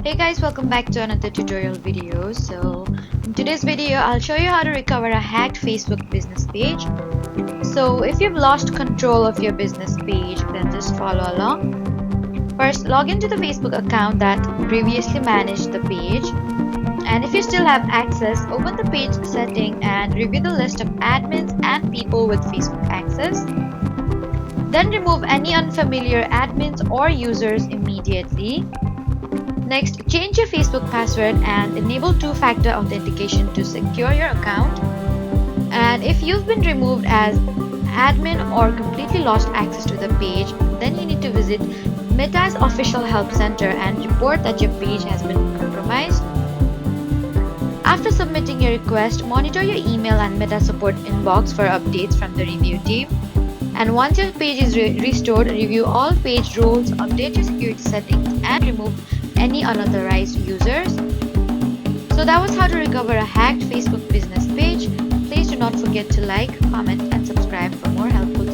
Hey guys, welcome back to another tutorial video. So in today's video I'll show you how to recover a hacked Facebook business page. So if you've lost control of your business page, then just follow along. First, log into the Facebook account that previously managed the page, and if you still have access, open the page setting and review the list of admins and people with Facebook access. Then remove any unfamiliar admins or users immediately. Next, change your Facebook password and enable two-factor authentication to secure your account. And if you've been removed as admin or completely lost access to the page, then you need to visit Meta's official help center and report that your page has been compromised. After submitting your request, monitor your email and Meta support inbox for updates from the review team. And once your page is restored, review all page rules, update your security settings, and remove any unauthorized users. So that was how to recover a hacked Facebook business page. Please do not forget to like, comment, and subscribe for more helpful